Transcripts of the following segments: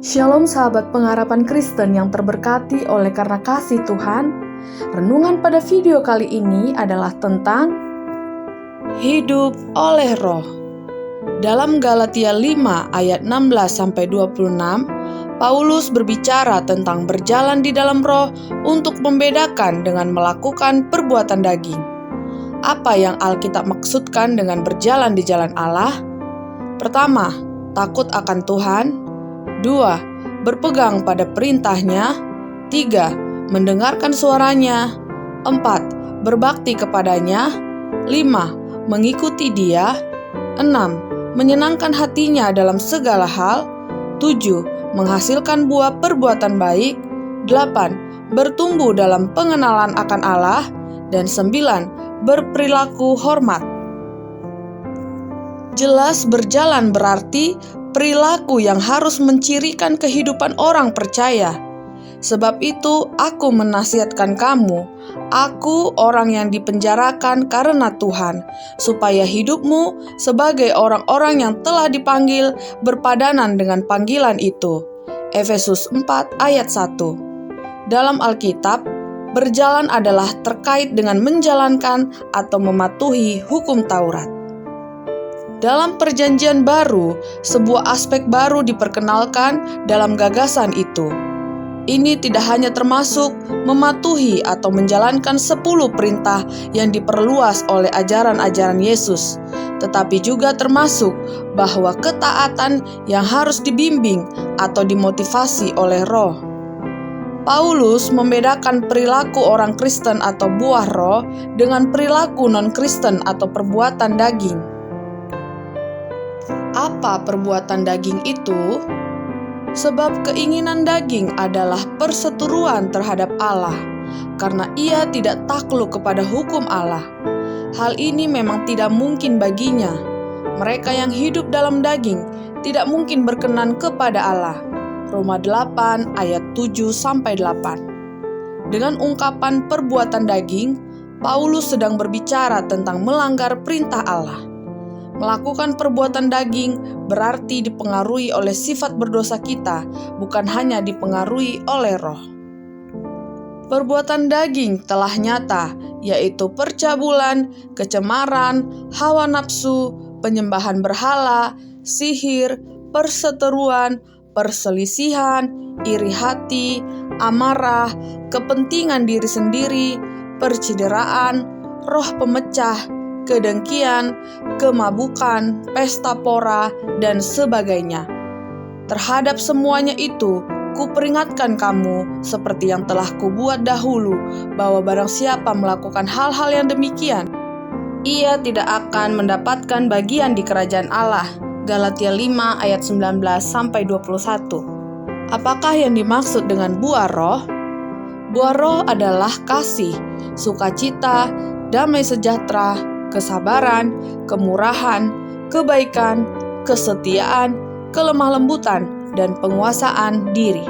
Shalom sahabat pengharapan Kristen yang terberkati oleh karena kasih Tuhan. Renungan pada video kali ini adalah tentang hidup oleh roh. Dalam Galatia 5 ayat 16-26, Paulus berbicara tentang berjalan di dalam roh untuk membedakan dengan melakukan perbuatan daging. Apa yang Alkitab maksudkan dengan berjalan di jalan Allah? Pertama, takut akan Tuhan. 2. Berpegang pada perintahnya. 3. Mendengarkan suaranya. 4. Berbakti kepadanya. 5. Mengikuti dia. 6. Menyenangkan hatinya dalam segala hal. 7. Menghasilkan buah perbuatan baik. 8. Bertumbuh dalam pengenalan akan Allah. Dan 9. Berperilaku hormat. Jelas berjalan berarti perilaku yang harus mencirikan kehidupan orang percaya. Sebab itu aku menasihatkan kamu, aku orang yang dipenjarakan karena Tuhan, supaya hidupmu sebagai orang-orang yang telah dipanggil berpadanan dengan panggilan itu. Efesus 4 ayat 1. Dalam Alkitab, berjalan adalah terkait dengan menjalankan atau mematuhi hukum Taurat. Dalam Perjanjian Baru, sebuah aspek baru diperkenalkan dalam gagasan itu. Ini tidak hanya termasuk mematuhi atau menjalankan 10 perintah yang diperluas oleh ajaran-ajaran Yesus, tetapi juga termasuk bahwa ketaatan yang harus dibimbing atau dimotivasi oleh Roh. Paulus membedakan perilaku orang Kristen atau buah roh dengan perilaku non-Kristen atau perbuatan daging. Apa perbuatan daging itu? Sebab keinginan daging adalah perseteruan terhadap Allah, karena ia tidak takluk kepada hukum Allah. Hal ini memang tidak mungkin baginya. Mereka yang hidup dalam daging tidak mungkin berkenan kepada Allah. Roma 8 ayat 7-8. Dengan ungkapan perbuatan daging, Paulus sedang berbicara tentang melanggar perintah Allah. Melakukan perbuatan daging berarti dipengaruhi oleh sifat berdosa kita, bukan hanya dipengaruhi oleh roh. Perbuatan daging telah nyata, yaitu percabulan, kecemaran, hawa nafsu, penyembahan berhala, sihir, perseteruan, perselisihan, iri hati, amarah, kepentingan diri sendiri, percideraan, roh pemecah, kedengkian, kemabukan, pesta pora, dan sebagainya. Terhadap semuanya itu, kuperingatkan kamu seperti yang telah kubuat dahulu, bahwa barang siapa melakukan hal-hal yang demikian, ia tidak akan mendapatkan bagian di kerajaan Allah. Galatia 5 ayat 19-21. Apakah yang dimaksud dengan buah roh? Buah roh adalah kasih, sukacita, damai sejahtera, kesabaran, kemurahan, kebaikan, kesetiaan, kelemah lembutan, dan penguasaan diri.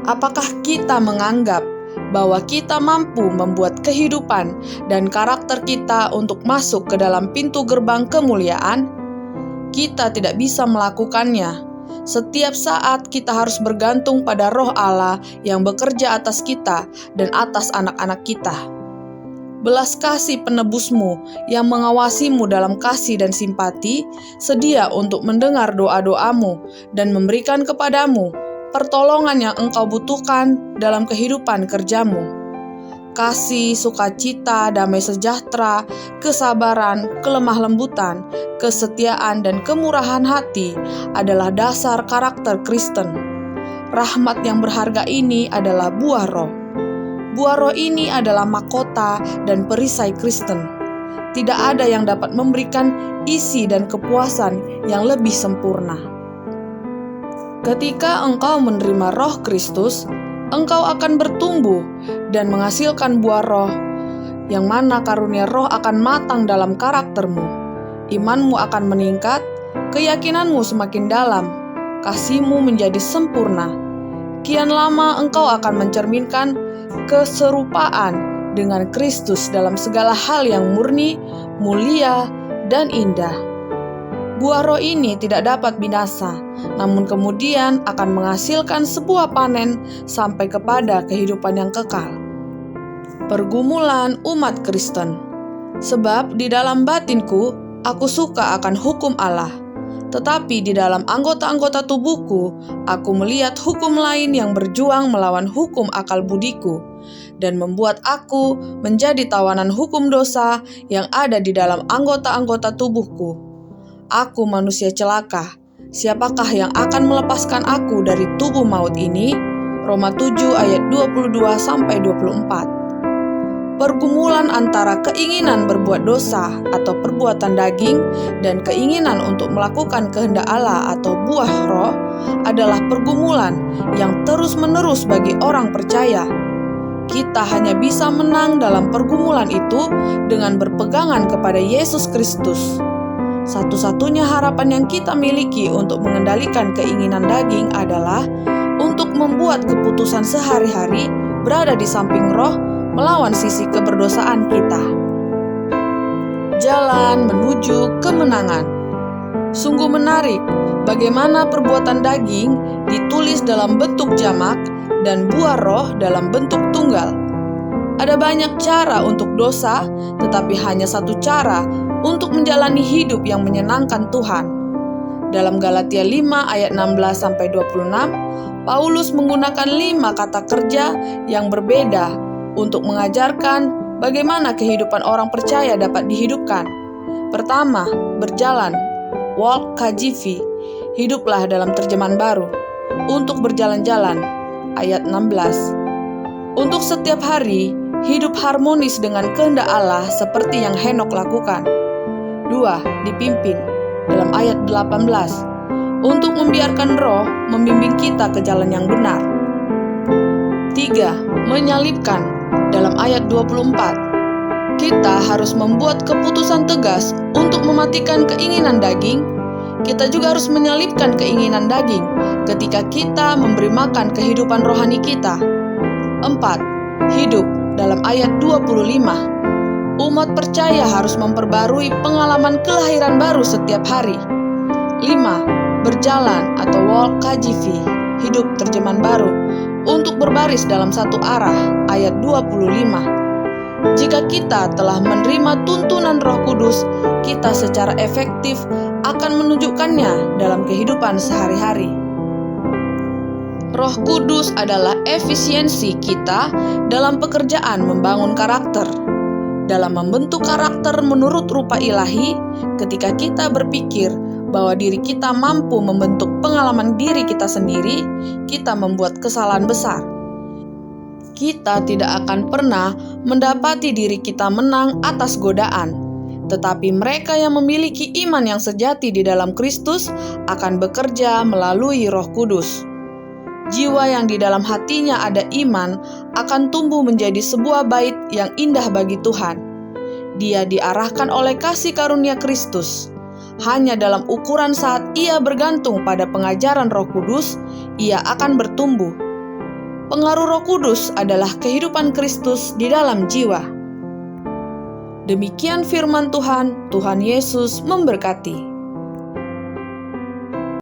Apakah kita menganggap bahwa kita mampu membuat kehidupan dan karakter kita untuk masuk ke dalam pintu gerbang kemuliaan? Kita tidak bisa melakukannya. Setiap saat kita harus bergantung pada Roh Allah yang bekerja atas kita dan atas anak-anak kita. Belas kasih penebusmu yang mengawasimu dalam kasih dan simpati, sedia untuk mendengar doa-doamu dan memberikan kepadamu pertolongan yang engkau butuhkan dalam kehidupan kerjamu. Kasih, sukacita, damai sejahtera, kesabaran, kelemah lembutan, kesetiaan, dan kemurahan hati adalah dasar karakter Kristen. Rahmat yang berharga ini adalah buah roh. Buah roh ini adalah mahkota dan perisai Kristen. Tidak ada yang dapat memberikan isi dan kepuasan yang lebih sempurna. Ketika engkau menerima Roh Kristus, engkau akan bertumbuh dan menghasilkan buah roh, yang mana karunia roh akan matang dalam karaktermu. Imanmu akan meningkat, keyakinanmu semakin dalam, kasihmu menjadi sempurna. Kian lama engkau akan mencerminkan keserupaan dengan Kristus dalam segala hal yang murni, mulia, dan indah. Buah roh ini tidak dapat binasa, namun kemudian akan menghasilkan sebuah panen sampai kepada kehidupan yang kekal. Pergumulan umat Kristen. Sebab di dalam batinku, aku suka akan hukum Allah. Tetapi di dalam anggota-anggota tubuhku, aku melihat hukum lain yang berjuang melawan hukum akal budiku, dan membuat aku menjadi tawanan hukum dosa yang ada di dalam anggota-anggota tubuhku. Aku manusia celaka, siapakah yang akan melepaskan aku dari tubuh maut ini? Roma 7 ayat 22-24. Pergumulan antara keinginan berbuat dosa atau perbuatan daging dan keinginan untuk melakukan kehendak Allah atau buah roh adalah pergumulan yang terus-menerus bagi orang percaya. Kita hanya bisa menang dalam pergumulan itu dengan berpegangan kepada Yesus Kristus. Satu-satunya harapan yang kita miliki untuk mengendalikan keinginan daging adalah untuk membuat keputusan sehari-hari berada di samping roh melawan sisi keberdosaan kita. Jalan menuju kemenangan. Sungguh menarik bagaimana perbuatan daging ditulis dalam bentuk jamak dan buah roh dalam bentuk tunggal. Ada banyak cara untuk dosa, tetapi hanya satu cara untuk menjalani hidup yang menyenangkan Tuhan. Dalam Galatia 5 ayat 16-26, Paulus menggunakan 5 kata kerja yang berbeda untuk mengajarkan bagaimana kehidupan orang percaya dapat dihidupkan. Pertama, berjalan, walk KJV, hiduplah dalam terjemahan baru. Untuk berjalan-jalan, ayat 16. Untuk setiap hari, hidup harmonis dengan kehendak Allah seperti yang Henokh lakukan. 2. Dipimpin, dalam ayat 18. Untuk membiarkan roh membimbing kita ke jalan yang benar. 3. Menyalibkan, dalam ayat 24. Kita harus membuat keputusan tegas untuk mematikan keinginan daging. Kita juga harus menyalibkan keinginan daging ketika kita memberi makan kehidupan rohani kita. 4. Hidup, dalam ayat 25. Umat percaya harus memperbarui pengalaman kelahiran baru setiap hari. 5. Berjalan atau walk KJV, hidup terjemahan baru, untuk berbaris dalam satu arah, ayat 25. Jika kita telah menerima tuntunan Roh Kudus, kita secara efektif akan menunjukkannya dalam kehidupan sehari-hari. Roh Kudus adalah efisiensi kita dalam pekerjaan membangun karakter. Dalam membentuk karakter menurut rupa ilahi, ketika kita berpikir bahwa diri kita mampu membentuk pengalaman diri kita sendiri, kita membuat kesalahan besar. Kita tidak akan pernah mendapati diri kita menang atas godaan, tetapi mereka yang memiliki iman yang sejati di dalam Kristus akan bekerja melalui Roh Kudus. Jiwa yang di dalam hatinya ada iman akan tumbuh menjadi sebuah bait yang indah bagi Tuhan. Dia diarahkan oleh kasih karunia Kristus. Hanya dalam ukuran saat ia bergantung pada pengajaran Roh Kudus, ia akan bertumbuh. Pengaruh Roh Kudus adalah kehidupan Kristus di dalam jiwa. Demikian firman Tuhan, Tuhan Yesus memberkati.